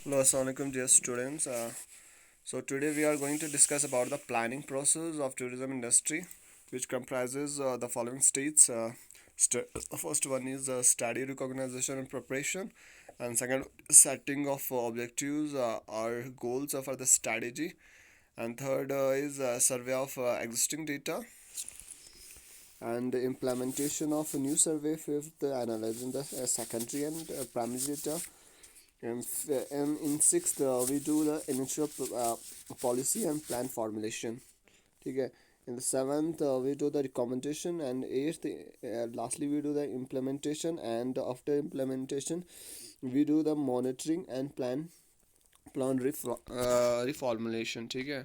Hello, Assalamualaikum, dear students. So today we are going to discuss about the planning process of tourism industry, which comprises the following states. The first one is study, recognition, and preparation, and second, setting of objectives or goals for the strategy, and third is survey of existing data, and the implementation of a new survey. Fifth, analyzing the secondary and primary data. And in sixth, we do the initial policy and plan formulation. ठीक है. In the seventh, we do the recommendation, and eighth, lastly, we do the implementation, and after implementation, we do the monitoring and plan reformulation. ठीक है.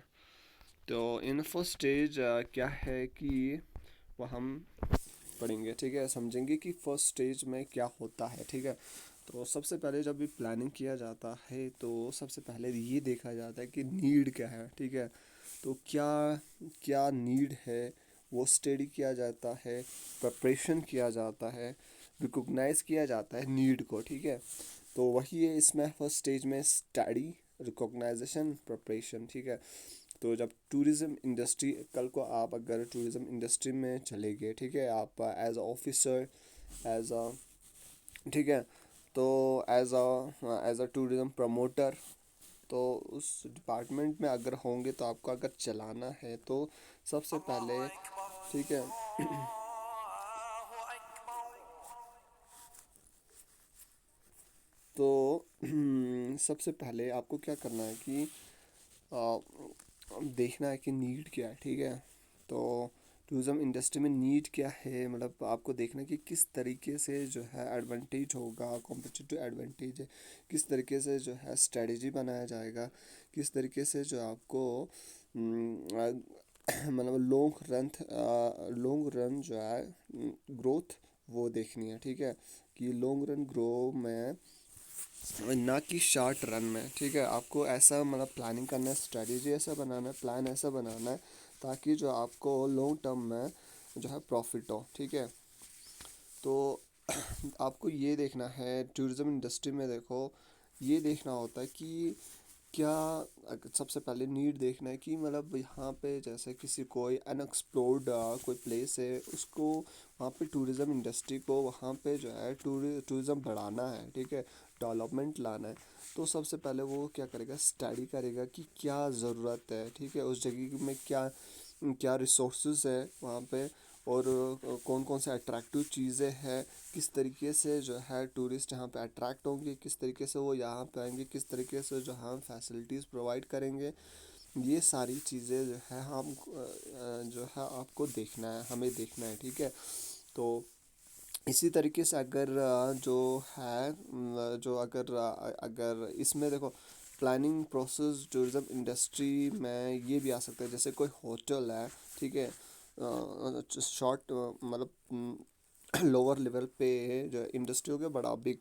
तो in first stage क्या है कि वो हम पढ़ेंगे. ठीक है, समझेंगे कि फर्स्ट स्टेज में क्या होता है. ठीक है. तो सबसे पहले जब भी प्लानिंग किया जाता है तो सबसे पहले ये देखा जाता है कि नीड क्या है. ठीक है. तो क्या क्या नीड है वो स्टडी किया जाता है, प्रिपरेशन किया जाता है, रिकॉग्नाइज किया जाता है नीड को. ठीक है. तो वही है इसमें फर्स्ट स्टेज में स्टडी, रिकॉग्नाइजेशन, प्रिपरेशन. ठीक है. तो जब टूरिज़्म इंडस्ट्री, कल को आप अगर टूरिज़्म इंडस्ट्री में चले गए, ठीक है, आप as a officer, as a, ठीक है, तो एज अ टूरिज़्म प्रमोटर, तो उस डिपार्टमेंट में अगर होंगे तो आपको अगर चलाना है तो सबसे पहले, ठीक है, तो सबसे पहले आपको क्या करना है कि आ, देखना है कि नीड क्या है. ठीक है. तो टूरिज़्म इंडस्ट्री में नीड क्या है, मतलब आपको देखना है कि किस तरीके से जो है एडवांटेज होगा, कॉम्पिटिटिव एडवांटेज है, किस तरीके से जो है स्ट्रेटजी बनाया जाएगा, किस तरीके से जो आपको मतलब लॉन्ग रन जो है ग्रोथ वो देखनी है. ठीक है. कि लॉन्ग रन ग्रो में, ना कि शॉर्ट रन में. ठीक है. आपको ऐसा मतलब प्लानिंग करना है, स्ट्रेटजी ऐसा बनाना है, प्लान ऐसा बनाना है ताकि जो आपको लॉन्ग टर्म में जो है प्रॉफिट हो. ठीक है. तो आपको ये देखना है टूरिज़्म इंडस्ट्री में, देखो ये देखना होता है कि क्या, सबसे पहले नीड देखना है कि मतलब यहाँ पे जैसे किसी कोई अनएक्सप्लोर्ड कोई प्लेस है, उसको वहाँ पे टूरिज़्म इंडस्ट्री को वहाँ पे जो है टूरिज़्म बढ़ाना है. ठीक है. डेवलपमेंट लाना है. तो सबसे पहले वो क्या करेगा, स्टडी करेगा कि क्या ज़रूरत है. ठीक है. उस जगह में क्या क्या रिसोर्सेज है वहाँ पे, और कौन कौन से अट्रैक्टिव चीज़ें हैं, किस तरीके से जो है टूरिस्ट यहाँ पे अट्रैक्ट होंगे, किस तरीके से वो यहाँ पे आएंगे, किस तरीके से जो हम फैसिलिटीज़ प्रोवाइड करेंगे. ये सारी चीज़ें जो है हम जो है आपको देखना है, हमें देखना है. ठीक है. तो इसी तरीके से अगर जो है जो अगर अगर इसमें देखो, प्लानिंग प्रोसेस टूरिज़्म इंडस्ट्री में ये भी आ सकता है. जैसे कोई होटल है, ठीक है, शॉर्ट मतलब लोअर लेवल पे जो इंडस्ट्री हो गया बड़ा बिग.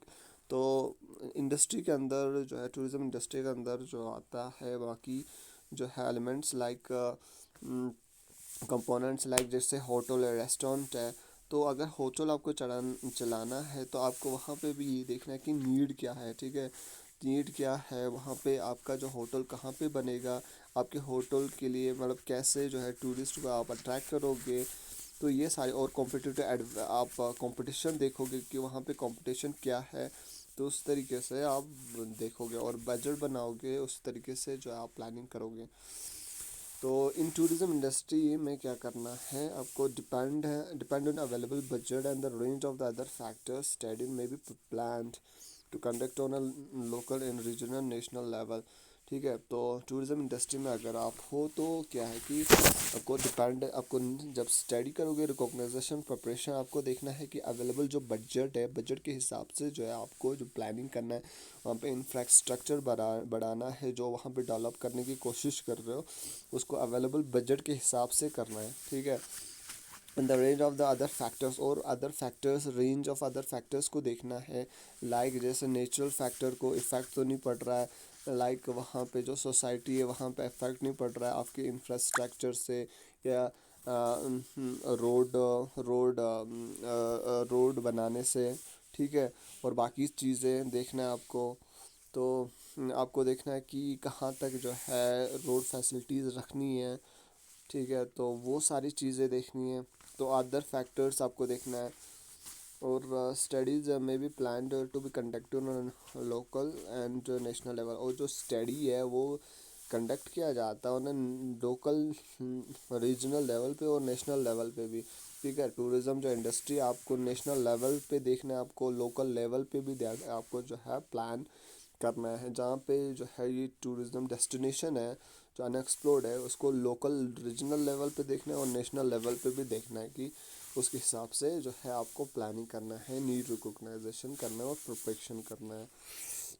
तो इंडस्ट्री के अंदर जो है, टूरिज़्म इंडस्ट्री के अंदर जो आता है बाकी जो है एलिमेंट्स लाइक कंपोनेंट्स, लाइक जैसे होटल है, रेस्टोरेंट है. तो अगर होटल आपको चलाना है तो आपको वहाँ पे भी ये देखना है कि नीड क्या है. ठीक है. नीड क्या है वहाँ पे, आपका जो होटल कहाँ पे बनेगा, आपके होटल के लिए मतलब कैसे जो है टूरिस्ट को आप अट्रैक्ट करोगे. तो ये सारे, और कॉम्पिटिटिव आप कंपटीशन देखोगे कि वहाँ पे कंपटीशन क्या है. तो उस तरीके से आप देखोगे और बजट बनाओगे, उस तरीके से जो आप प्लानिंग करोगे. तो इन टूरिज़्म इंडस्ट्री में क्या करना है, आपको depend on available budget and the range of the other factors, study में भी plan to conduct on a local and regional national level. ठीक है. तो टूरिज़्म इंडस्ट्री में अगर आप हो तो क्या है कि आपको जब स्टडी करोगे, रिकॉग्नाइजेशन, प्रिपरेशन, आपको देखना है कि अवेलेबल जो बजट है, बजट के हिसाब से जो है आपको जो प्लानिंग करना है, वहाँ पे इंफ्रास्ट्रक्चर बढ़ाना है, जो वहाँ पे डेवलप करने की कोशिश कर रहे हो उसको अवेलेबल बजट के हिसाब से करना है. ठीक है. The range of the other factors, और other factors, range of other factors को देखना है. लाइक जैसे नेचुरल फैक्टर को इफ़ेक्ट तो नहीं पड़ रहा है, लाइक वहाँ पे जो सोसाइटी है वहाँ पे इफ़ेक्ट नहीं पड़ रहा है आपके इंफ्रास्ट्रक्चर से, या रोड रोड रोड बनाने से. ठीक है. और बाकी चीज़ें देखना है आपको. तो आपको देखना है कि कहाँ तक जो है रोड फैसिलिटीज़ रखनी है, ठीक है, तो वो सारी चीज़ें देखनी है। तो अदर फैक्टर्स आपको देखना है। और स्टडीज़ में be plan to be conducted on local and national level. और जो स्टडी है वो कंडक्ट किया जाता है उन्हें लोकल, रीजनल लेवल पे और नेशनल लेवल पे भी, ठीक है। टूरिज़्म जो इंडस्ट्री आपको नेशनल लेवल पे देखना है, आपको लोकल लेवल पे भी आपको जो है प्लान करना है। जहाँ पे जो है ये टूरिज़्म डेस्टिनेशन है जो अनएक्सप्लोर्ड है, उसको लोकल रीजनल लेवल पे देखना है और नेशनल लेवल पे भी देखना है कि उसके हिसाब से जो है आपको प्लानिंग करना है, नीड रिकॉग्नाइजेशन करना है और प्रिपरेशन करना है।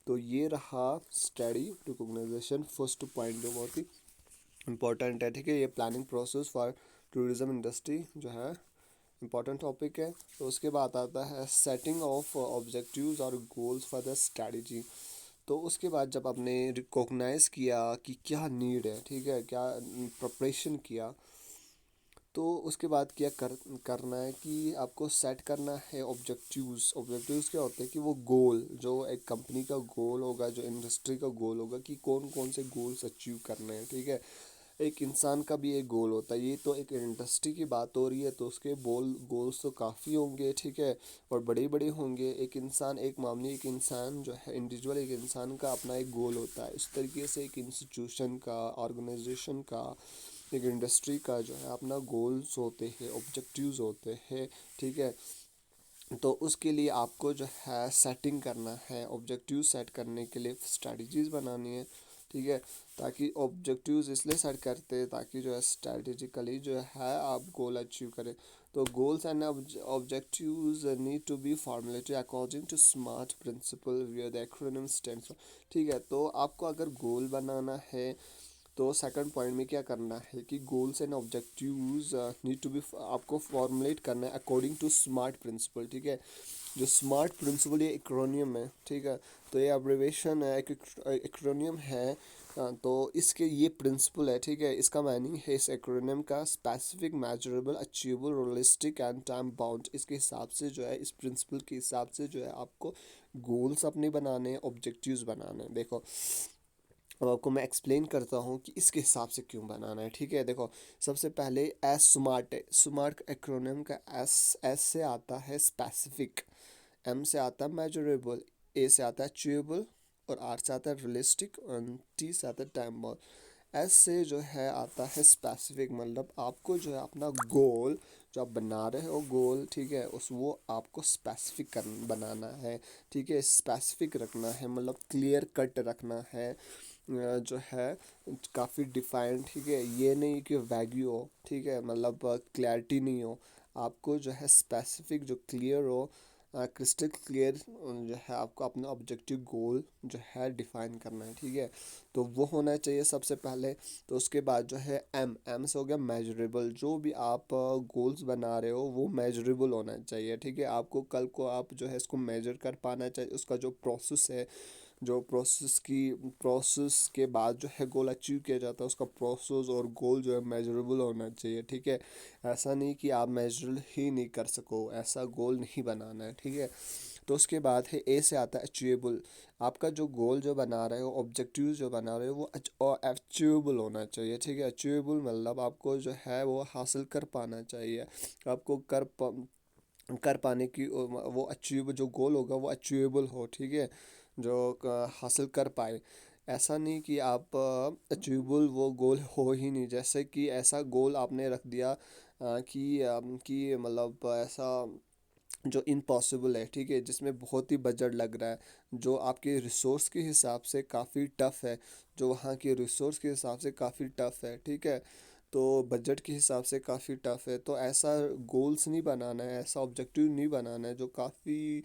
तो ये रहा स्टडी रिकॉग्नाइजेशन, फर्स्ट पॉइंट जो बहुत ही इम्पोर्टेंट है, ठीक है। ये planning process for tourism industry जो है इम्पोर्टेंट टॉपिक है। तो उसके बाद आता है सेटिंग ऑफ ऑब्जेक्टिव्स और गोल्स फॉर द स्ट्रैटेजी। तो उसके बाद जब आपने रिकॉग्नाइज किया कि क्या नीड है, ठीक है, क्या प्रिपरेशन किया, तो उसके बाद क्या करना है कि आपको सेट करना है ऑब्जेक्टिव्स। ऑब्जेक्टिव्स क्या होते हैं कि वो गोल जो एक कंपनी का गोल होगा, जो इंडस्ट्री का गोल होगा कि कौन कौन से गोल्स अचीव करने हैं, ठीक है। एक इंसान का भी एक गोल होता है, ये तो एक इंडस्ट्री की बात हो रही है तो उसके गोल्स तो काफ़ी होंगे, ठीक है, और बड़े बड़े होंगे। एक इंसान, एक मामूली एक इंसान जो है इंडिविजुअल, एक इंसान का अपना एक गोल होता है। इस तरीके से एक इंस्टीट्यूशन का, ऑर्गेनाइजेशन का, एक इंडस्ट्री का जो है अपना गोल्स होते हैं, ऑब्जेक्टिव्स होते हैं, ठीक है। तो उसके लिए आपको जो है सेटिंग करना है, ऑब्जेक्टिव सेट करने के लिए स्ट्रैटेजीज बनानी है, ठीक है। ताकि ऑब्जेक्टिव्स इसलिए सेट करते हैं ताकि जो है स्ट्रैटेजिकली जो है आप गोल अचीव करें। तो goals and objectives need to be formulated according to SMART principle where the acronym stands for, ठीक है। तो आपको अगर गोल बनाना है तो सेकंड पॉइंट में क्या करना है कि goals and objectives need to be, आपको फॉर्मुलेट करना है अकॉर्डिंग टू स्मार्ट प्रिंसिपल, ठीक है। जो स्मार्ट प्रिंसिपल ये एक्रोनियम है, ठीक है, तो ये अब्रिवेशन है, एक एक्रोनियम है। तो इसके ये प्रिंसिपल है, ठीक है। इसका मीनिंग है इस एक्रोनियम का specific, measurable, achievable, realistic and time bound. इसके हिसाब से जो है, इस प्रिंसिपल के हिसाब से जो है आपको गोल्स अपने बनाने हैं, ऑब्जेक्टिव्स बनाने हैं। देखो अब आपको मैं एक्सप्लेन करता हूँ कि इसके हिसाब से क्यों बनाना है, ठीक है। देखो सबसे पहले एस स्मार्ट है, स्मार्ट एक्रोनिम का एस से आता है स्पेसिफिक, एम से आता है मेजरेबल, ए से आता है अचीवेबल और आर से आता है रियलिस्टिक और टी से आता है टाइम बाउंड। एस से जो है आता है स्पेसिफिक, मतलब आपको जो है अपना गोल जो आप बना रहे हो गोल, ठीक है, उस वो आपको स्पेसिफिक कर बनाना है, ठीक है। स्पेसिफिक रखना है मतलब क्लियर कट रखना है, जो है काफ़ी डिफाइंड, ठीक है। ये नहीं कि वैग्यू हो, ठीक है, मतलब क्लैरिटी नहीं हो। आपको जो है स्पेसिफिक, जो क्लियर हो, क्रिस्टल क्लियर जो है आपको अपना ऑब्जेक्टिव गोल जो है डिफाइन करना है, ठीक है। तो वो होना चाहिए सबसे पहले। तो उसके बाद जो है एम से हो गया मेजरेबल। जो भी आप गोल्स बना रहे हो वो मेजरेबल होना चाहिए, ठीक है। आपको कल को आप जो है इसको मेजर कर पाना चाहिए, उसका जो प्रोसेस है, जो प्रोसेस के बाद जो है गोल अचीव किया जाता है, उसका प्रोसेस और गोल जो है मेजरेबल होना चाहिए, ठीक है। ऐसा नहीं कि आप मेजर ही नहीं कर सको, ऐसा गोल नहीं बनाना है, ठीक है। तो उसके बाद है ए से आता है अचीवेबल। आपका जो गोल जो बना रहे हो, ऑब्जेक्टिव जो बना रहे हो वो अचीवेबल होना चाहिए, ठीक है। अचीवेबल मतलब आपको जो है वो हासिल कर पाना चाहिए, आपको कर पाने की वो अचीव जो गोल होगा वो अचीवेबल हो, ठीक है, जो हासिल कर पाए। ऐसा नहीं कि आप अचीवेबल वो गोल हो ही नहीं, जैसे कि ऐसा गोल आपने रख दिया कि मतलब ऐसा जो इम्पॉसिबल है, ठीक है, जिसमें बहुत ही बजट लग रहा है, जो आपके रिसोर्स के हिसाब से काफ़ी टफ है, जो वहाँ के रिसोर्स के हिसाब से काफ़ी टफ है, ठीक है, तो बजट के हिसाब से काफ़ी टफ है। तो ऐसा गोल्स नहीं बनाना है, ऐसा ऑब्जेक्टिव नहीं बनाना है जो काफ़ी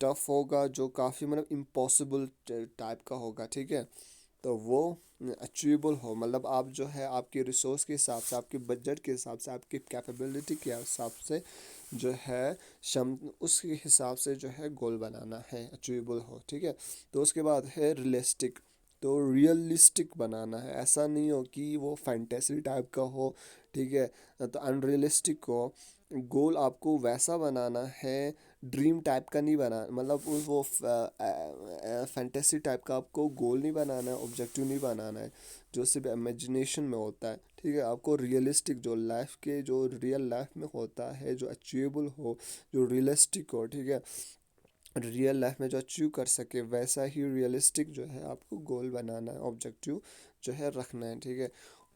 टफ होगा, जो काफ़ी मतलब इम्पॉसिबल टाइप का होगा, ठीक है। तो वो अचीवेबल हो, मतलब आप जो है आपके रिसोर्स के हिसाब से, आपके बजट के हिसाब से, आपकी कैपेबिलिटी के हिसाब से जो है क्षम उसके हिसाब से जो है गोल बनाना है, अचीवेबल हो, ठीक है। तो उसके बाद है रियलिस्टिक। तो रियलिस्टिक बनाना है, ऐसा नहीं हो कि वो फैंटेसी टाइप का हो, ठीक है, तो अनरियलिस्टिक हो। गोल आपको वैसा बनाना है ड्रीम टाइप का नहीं बना, मतलब वो फैंटेसी टाइप का आपको गोल नहीं बनाना है, ऑब्जेक्टिव नहीं बनाना है जो सिर्फ इमेजिनेशन में होता है। ठीक है, आपको रियलिस्टिक जो लाइफ के जो रियल लाइफ में होता है, जो अचीवेबल हो, जो रियलिस्टिक हो, ठीक है, रियल लाइफ में जो अचीव कर सके वैसा ही रियलिस्टिक जो है आपको गोल बनाना है, ऑब्जेक्टिव जो है रखना है। ठीक है,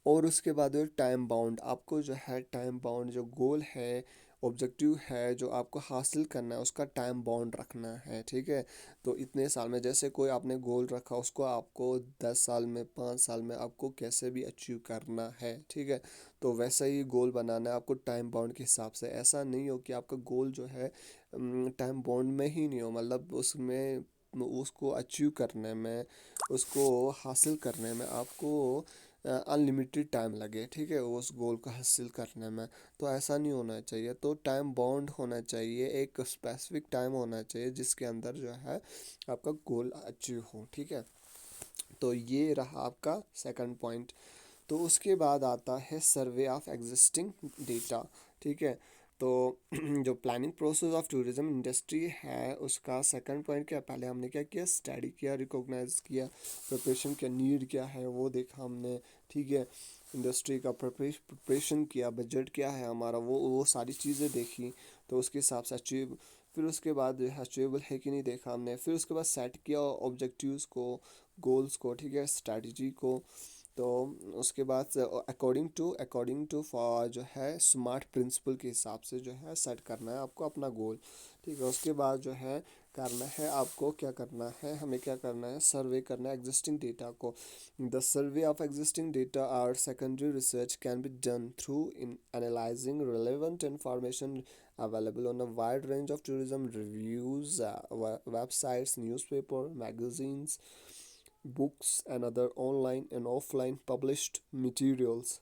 और उसके बाद टाइम बाउंड, आपको जो है टाइम बाउंड जो गोल है, ऑब्जेक्टिव है जो आपको हासिल करना है, उसका टाइम बाउंड रखना है। ठीक है, तो इतने साल में, जैसे कोई आपने गोल रखा उसको आपको 10 साल में, 5 साल में आपको कैसे भी अचीव करना है। ठीक है, तो वैसा ही गोल बनाना है आपको टाइम बाउंड के हिसाब से। ऐसा नहीं हो कि आपका गोल जो है टाइम बाउंड में ही नहीं हो, मतलब उसमें उसको अचीव करने में, उसको हासिल करने में आपको अनलिमिटेड टाइम लगे। ठीक है, उस गोल को हासिल करने में, तो ऐसा नहीं होना चाहिए। तो टाइम बाउंड होना चाहिए, एक स्पेसिफिक टाइम होना चाहिए जिसके अंदर जो है आपका गोल अचीव हो। ठीक है, तो ये रहा आपका सेकंड पॉइंट। तो उसके बाद आता है सर्वे ऑफ एग्जिस्टिंग डेटा। ठीक है, तो जो planning process of tourism industry है उसका सेकंड पॉइंट क्या, पहले हमने क्या किया, स्टडी किया, रिकॉग्नाइज किया, प्रिपरेशन क्या नीड क्या है वो देखा हमने। ठीक है, इंडस्ट्री का प्रिपरेशन किया, बजट क्या है हमारा, वो सारी चीज़ें देखी, तो उसके हिसाब से अचीव, फिर उसके बाद अचीवेबल है कि नहीं देखा हमने, फिर उसके बाद सेट किया ऑब्जेक्टिव्स को, गोल्स को, ठीक है, स्ट्रैटेजी को। तो उसके बाद अकॉर्डिंग टू जो है स्मार्ट प्रिंसिपल के हिसाब से जो है सेट करना है आपको अपना गोल। ठीक है, उसके बाद जो है करना है आपको, क्या करना है, हमें क्या करना है, सर्वे करना है एग्जिस्टिंग डेटा को। The survey of existing data or secondary research can be done through in analysing relevant information available on a wide range of tourism reviews, websites, newspaper, magazines, books and other online and offline published materials।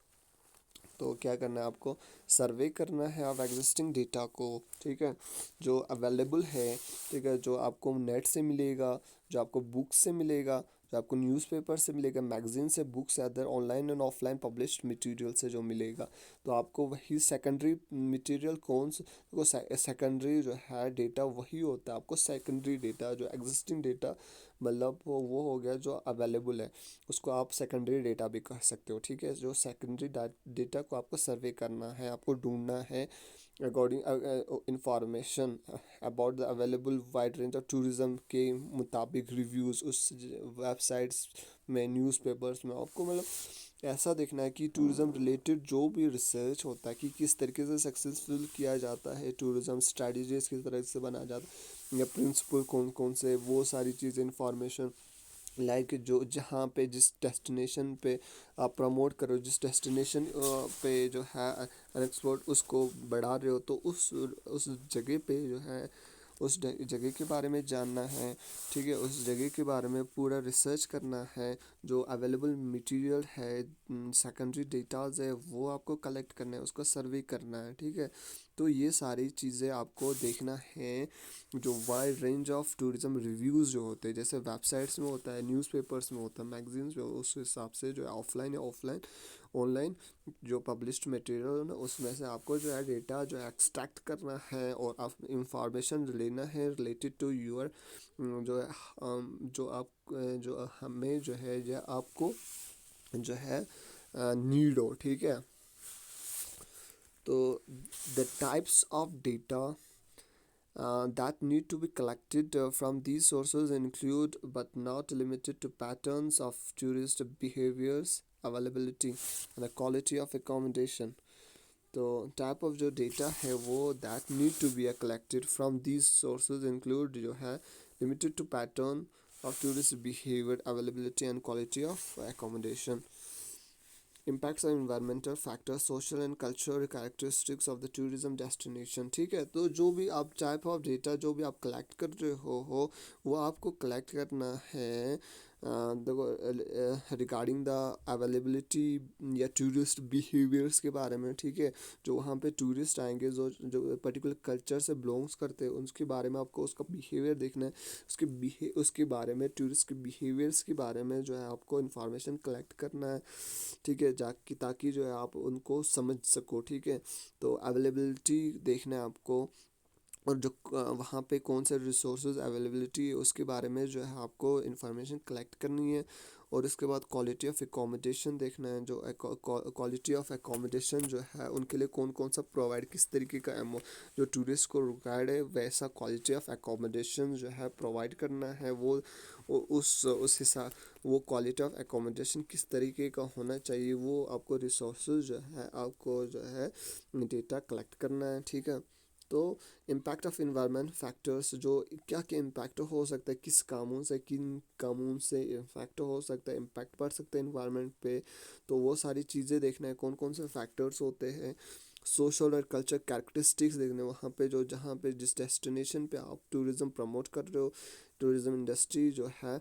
तो क्या करना है आपको, सर्वे करना है आप existing data को। ठीक है, जो अवेलेबल है, ठीक है, जो आपको नेट से मिलेगा, जो आपको बुक से मिलेगा, जो आपको न्यूज़पेपर से मिलेगा, मैगजीन से, बुक से, other online and offline published material से जो मिलेगा। तो आपको वही सेकेंडरी मटेरियल कौन सा, तो सेकेंडरी जो है डेटा वही होता है, आपको सेकेंडरी डेटा जो एग्जिस्टिंग डेटा, मतलब वो हो गया जो अवेलेबल है, उसको आप सेकेंडरी डेटा भी कह सकते हो। ठीक है, जो सेकेंडरी डेटा को आपको सर्वे करना है, आपको ढूंढना है according information about the available wide range of tourism के मुताबिक रिव्यूज़ उस वेबसाइट्स में, न्यूज़पेपर्स में, आपको मतलब ऐसा देखना है कि टूरिज़्म रिलेटेड जो भी रिसर्च होता है कि किस तरीके से सक्सेसफुल किया जाता है, टूरिज़्म स्ट्रेटजीज किस तरह से बनाया जाता है, या प्रिंसिपल कौन कौन से, वो सारी चीज़ें इंफॉर्मेशन, लाइक जो जहाँ पे जिस डेस्टिनेशन पे आप प्रमोट करो, जिस डेस्टिनेशन पे जो है अनएक्सप्लोर्ड उसको बढ़ा रहे हो, तो उस जगह पे जो है उस जगह के बारे में जानना है। ठीक है, उस जगह के बारे में पूरा रिसर्च करना है, जो अवेलेबल मटेरियल है, सेकेंडरी डेटाज है, वो आपको कलेक्ट करना है, उसको सर्वे करना है। ठीक है, तो ये सारी चीज़ें आपको देखना है। जो wide range of tourism reviews जो होते हैं, जैसे वेबसाइट्स में होता है, न्यूज़पेपर्स में होता है, मैगजीन्स में, उस हिसाब से जो है ऑफलाइन या ऑफलाइन ऑनलाइन जो पब्लिश्ड मटेरियल है ना, उसमें से आपको जो है डेटा जो है एक्सट्रैक्ट करना है और आप इंफॉर्मेशन लेना है रिलेटेड टू यूर, जो है जो हमें जो है या आपको जो है नीड हो। ठीक है, तो the types of data that need to be collected from these sources include but not limited to patterns of tourist behaviors, availability and the quality of accommodation। तो टाइप ऑफ जो डेटा है वो that need to be collected from these sources include जो है limited to pattern of tourist behaviour, availability and quality of accommodation, impacts on environmental factors, social and cultural characteristics of the tourism destination। ठीक है, तो जो भी आप type of data जो भी आप कलेक्ट कर रहे हो वो आपको कलेक्ट करना है देखो रिगार्डिंग द अवेलेबिलिटी या टूरिस्ट बिहेवियर्स के बारे में। ठीक है, जो वहाँ पे टूरिस्ट आएंगे, जो पर्टिकुलर कल्चर से बिलोंग्स करते हैं, उसके बारे में आपको उसका बिहेवियर देखना है, उसके बारे में, टूरिस्ट के बिहेवियर्स के बारे में जो है आपको इन्फॉर्मेशन कलेक्ट करना है। ठीक है, जाकि ताकि जो है आप उनको समझ सको। ठीक है, तो अवेलेबिलिटी देखना है आपको, और जो वहाँ पे कौन से रिसोर्सेज अवेलेबिलिटी है उसके बारे में जो है आपको इन्फॉर्मेशन कलेक्ट करनी है। और इसके बाद क्वालिटी ऑफ एकोमोडेशन देखना है, जो क्वालिटी ऑफ एकोमोडेशन जो है उनके लिए कौन कौन सा प्रोवाइड, किस तरीके का जो टूरिस्ट को रिक्वायर्ड है वैसा क्वालिटी ऑफ एकोमोडेशन जो है प्रोवाइड करना है। उस हिसाब वो क्वालिटी ऑफ एकोमोडेशन किस तरीके का होना चाहिए, वो आपको रिसोर्सेज जो है आपको जो है डेटा कलेक्ट करना है। ठीक है, तो इम्पैक्ट ऑफ इन्वायरमेंट फैक्टर्स, जो क्या क्या इम्पैक्ट हो सकता है, किस कामों से किन कामों से इम्पैक्ट हो सकता है, इम्पैक्ट पड़ सकता है इन्वायरमेंट पे, तो वो सारी चीज़ें देखना है कौन कौन से फैक्टर्स होते हैं। सोशल और कल्चर कैरेक्टरिस्टिक्स देखने, वहाँ पे जो जहाँ पे जिस डेस्टिनेशन पे आप टूरिज़्म प्रमोट कर रहे हो, टूरिज़्म इंडस्ट्री जो है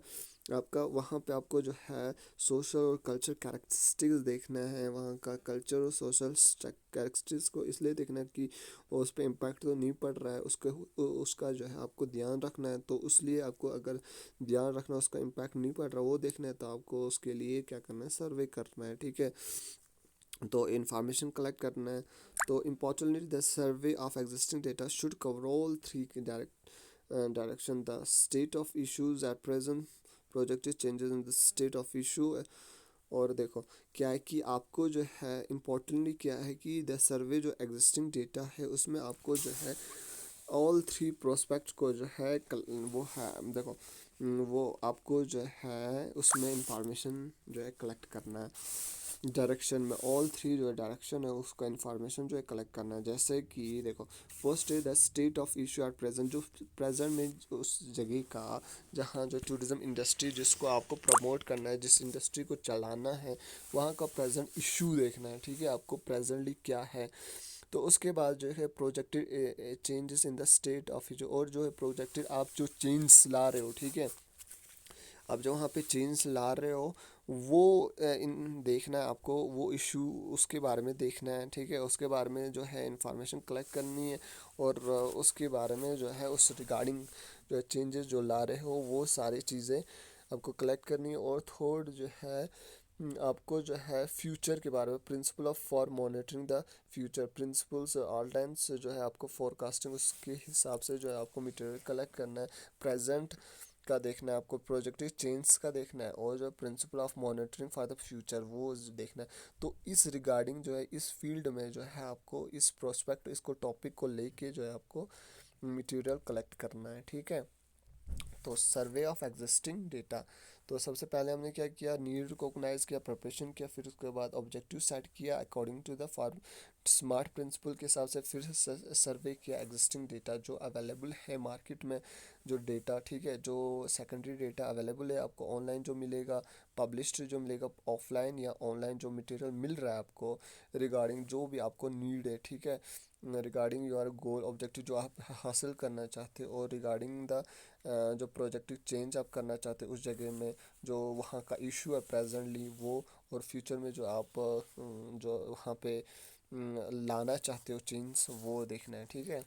आपका, वहाँ पे आपको जो है सोशल और कल्चर कैरेक्टरिस्टिक्स देखना है। वहाँ का कल्चर और सोशल कैरेक्टरिस्टिक्स को इसलिए देखना है कि उस पर इम्पैक्ट तो नहीं पड़ रहा है, उसका जो है आपको ध्यान रखना है। तो इसलिए आपको अगर ध्यान रखना उसका इम्पैक्ट नहीं पड़ रहा वो देखना है, तो आपको उसके लिए क्या करना है, सर्वे करना है। ठीक है, तो इंफॉर्मेशन कलेक्ट करना है। तो importantly the survey of existing data should cover all three direction, the state of issues at present, projected changes in the state of issue. और देखो क्या है कि आपको जो है इम्पोर्टेंटली क्या है कि द सर्वे जो एग्जिस्टिंग डेटा है उसमें आपको जो है ऑल थ्री प्रोस्पेक्ट को जो है वो है देखो वो आपको जो है उसमें इंफॉर्मेशन जो है कलेक्ट करना है। डायरेक्शन में ऑल थ्री जो डायरेक्शन है उसका इंफॉर्मेशन जो है कलेक्ट करना है। जैसे कि देखो first is the state of issue at present, जो प्रेजेंट में उस जगह का जहाँ जो टूरिज्म इंडस्ट्री जिसको आपको प्रमोट करना है, जिस इंडस्ट्री को चलाना है, वहाँ का प्रेजेंट इशू देखना है। ठीक है, आपको प्रेजेंटली क्या है। तो उसके बाद जो है projected changes in the state of issue, और जो है प्रोजेक्टेड आप जो चेंज ला रहे हो। ठीक है, अब जो वहाँ पे चेंज ला रहे हो वो इन देखना है आपको, वो इशू उसके बारे में देखना है। ठीक है, उसके बारे में जो है इंफॉर्मेशन कलेक्ट करनी है, और उसके बारे में जो है उस रिगार्डिंग जो चेंजेस जो ला रहे हो वो सारी चीज़ें आपको कलेक्ट करनी है। और थर्ड जो है आपको जो है फ्यूचर के बारे में, principle of for monitoring the future, principles all times जो है आपको फोरकास्टिंग उसके हिसाब से जो है आपको मटेरियल कलेक्ट करना है। प्रेजेंट का देखना है आपको, प्रोजेक्टिव चेंज का देखना है, और जो principle of monitoring for the future वो देखना है। तो इस रिगार्डिंग जो है इस फील्ड में जो है आपको इस प्रोस्पेक्ट इसको टॉपिक को लेके जो है आपको मटेरियल कलेक्ट करना है। ठीक है, तो सर्वे ऑफ एग्जिस्टिंग डेटा, तो सबसे पहले हमने क्या किया, नीड रिकॉग्नाइज किया, प्रिपरेशन किया, फिर उसके बाद ऑब्जेक्टिव सेट किया according to the form SMART principle के हिसाब से, फिर सर्वे किया एग्जिस्टिंग डेटा जो अवेलेबल है मार्केट में, जो डेटा। ठीक है, जो सेकेंडरी डेटा अवेलेबल है आपको ऑनलाइन जो मिलेगा, पब्लिश्ड जो मिलेगा, ऑफलाइन या ऑनलाइन जो मटेरियल मिल रहा है आपको रिगार्डिंग जो भी आपको नीड है। ठीक है, रिगार्डिंग योर गोल ऑब्जेक्टिव जो आप हासिल करना चाहते हो, और रिगार्डिंग द जो प्रोजेक्टिव चेंज आप करना चाहते हो उस जगह में, जो वहाँ का इशू है प्रेजेंटली वो, और फ्यूचर में जो आप जो वहाँ पे लाना चाहते हो चेंज वो देखना है। ठीक है,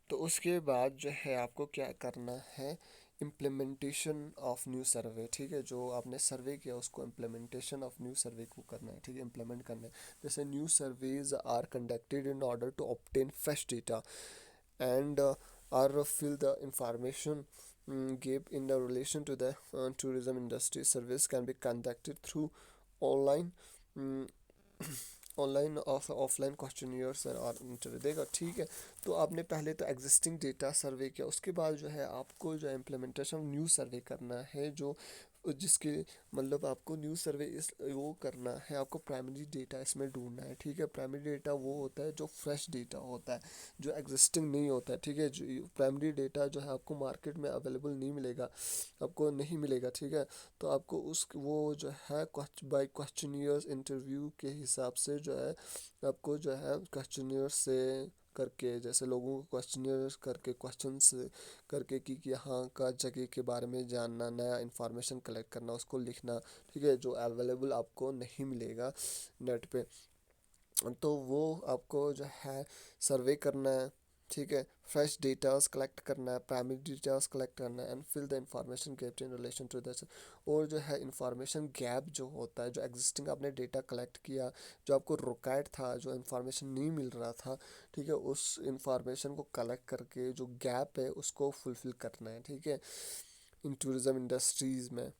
तो उसके बाद जो है आपको क्या करना है, इम्प्लीमेंटेशन ऑफ न्यू सर्वे। ठीक है, जो आपने सर्वे किया उसको इम्प्लीमेंटेशन ऑफ न्यू सर्वे को करना है। ठीक है, इम्प्लीमेंट करना है। जैसे new surveys are conducted in order to obtain fresh data and or fill the information gap in the relation to the tourism industry. Service can be conducted through online mm, online offline questionnaires और interview देगा। ठीक है, तो आपने पहले तो existing data सर्वे किया, उसके बाद जो है आपको जो इम्प्लीमेंटेशन न्यू सर्वे करना है, जो जिसके मतलब आपको न्यू सर्वे इस वो करना है, आपको प्राइमरी डेटा इसमें ढूंढना है। ठीक है, प्राइमरी डेटा वो होता है जो फ्रेश डेटा होता है, जो एग्जिस्टिंग नहीं होता है। ठीक है, जो प्राइमरी डेटा जो है आपको मार्केट में अवेलेबल नहीं मिलेगा, आपको नहीं मिलेगा। ठीक है, तो आपको उस वो जो है बाई क्वेश्चनियर्स इंटरव्यू के हिसाब से जो है आपको जो है क्वेश्चनियर से करके, जैसे लोगों को क्वेश्चनियर करके क्वेश्चंस करके कि यहाँ का जगह के बारे में जानना, नया इंफॉर्मेशन कलेक्ट करना, उसको लिखना। ठीक है, जो अवेलेबल आपको नहीं मिलेगा नेट पे, तो वो आपको जो है सर्वे करना है। ठीक है। फ्रेश डेटास कलेक्ट करना है, प्राइमरी डेटास कलेक्ट करना है, and fill the information gap in relation to this. और जो है इंफॉर्मेशन गैप जो होता है, जो एग्जिस्टिंग आपने डेटा कलेक्ट किया, जो आपको रिक्वायर्ड था, जो इंफॉर्मेशन नहीं मिल रहा था, ठीक है, उस इंफॉर्मेशन को कलेक्ट करके जो गैप है उसको फुलफिल करना है, ठीक है, इन टूरिज्म इंडस्ट्रीज में।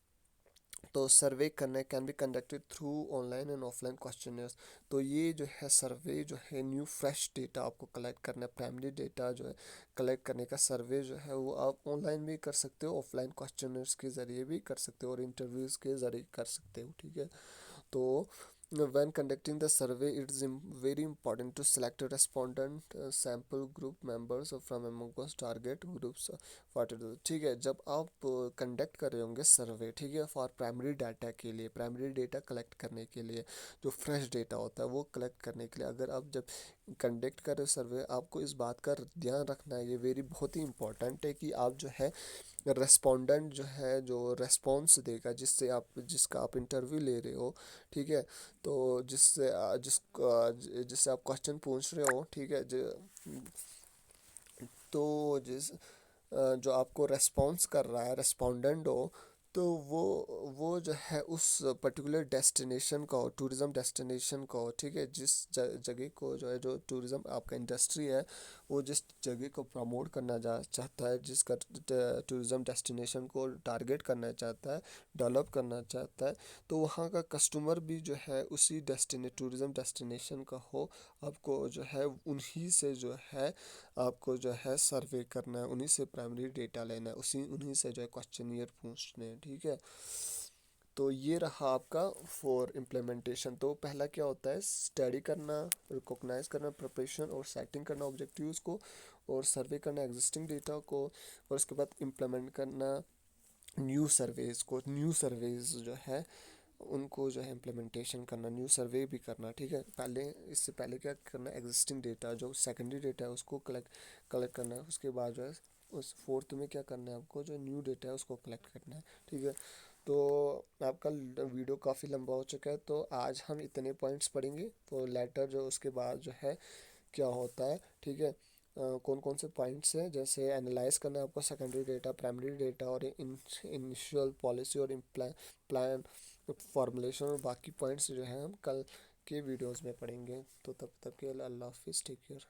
तो सर्वे करना can be conducted through online and offline questioners. तो ये जो है सर्वे जो है न्यू फ्रेश डेटा आपको कलेक्ट करना है, प्राइमरी डेटा जो है कलेक्ट करने का सर्वे जो है वो आप ऑनलाइन भी कर सकते हो, ऑफलाइन क्वेश्चनर्स के ज़रिए भी कर सकते हो और इंटरव्यूज़ के ज़रिए कर सकते हो, ठीक है। तो when conducting the survey, it is very important to select a respondent sample group members from among us target groups what to do। ठीक है, जब आप कंडक्ट कर रहे होंगे सर्वे, ठीक है, फॉर प्राइमरी डाटा के लिए, प्राइमरी डेटा कलेक्ट करने के लिए, जो फ्रेश डेटा होता है वो कलेक्ट करने के लिए, अगर आप जब कंडक्ट कर रहे हो सर्वे, आपको इस बात का ध्यान रखना है, ये वेरी बहुत ही इंपॉर्टेंट है कि आप जो है रेस्पोंडेंट जो है जो रेस्पॉन्स देगा, जिसका आप इंटरव्यू ले रहे हो, ठीक है, तो जिससे आप क्वेश्चन पूछ रहे हो, ठीक है, तो जो आपको रेस्पॉन्स कर रहा है रेस्पोंडेंट हो, तो वो जो है उस पर्टिकुलर डेस्टिनेशन का हो, टूरिज़्म डेस्टिनेशन का हो, ठीक है, जिस जगह को जो है, जो टूरिज़्म आपका इंडस्ट्री है, वो जिस जगह को प्रमोट करना चाहता है, जिसका टूरिज़्म डेस्टिनेशन को टारगेट करना चाहता है, डेवलप करना चाहता है, तो वहाँ का कस्टमर भी जो है उसी टूरिज़्म डेस्टिनेशन का हो। आपको जो है उन्हीं से जो है आपको जो है सर्वे करना है, उन्हीं से प्राइमरी डेटा लेना है, उन्हीं से जो है क्वेश्चनियर पूछने हैं, ठीक है। तो ये रहा आपका फॉर इम्प्लीमेंटेशन। तो पहला क्या होता है, स्टडी करना, रिकॉग्नाइज करना, प्रिपरेशन और सेटिंग करना ऑब्जेक्टिव्स को, और सर्वे करना एग्जिस्टिंग डेटा को, और उसके बाद इम्प्लीमेंट करना न्यू सर्वेज जो है उनको जो है इम्प्लीमेंटेशन करना, न्यू सर्वे भी करना, ठीक है। इससे पहले क्या करना, एग्जिस्टिंग डेटा जो सेकेंडरी डेटा है उसको कलेक्ट करना है, उसके बाद जो है उस फोर्थ में क्या करना है, आपको जो न्यू डेटा है उसको कलेक्ट करना है, ठीक है। तो आपका वीडियो काफ़ी लंबा हो चुका है, तो आज हम इतने पॉइंट्स पढ़ेंगे, तो लेटर जो उसके बाद जो है क्या होता है, ठीक है, कौन कौन से पॉइंट्स हैं, जैसे एनालाइज करना है आपको सेकेंडरी डेटा, प्राइमरी डेटा, और इनिशियल पॉलिसी और प्लान फॉर्मुलेशन, और बाकी पॉइंट्स जो हैं हम कल के वीडियोस में पढ़ेंगे। तो तब तक के लिए अल्लाह हाफिज़, टेक केयर।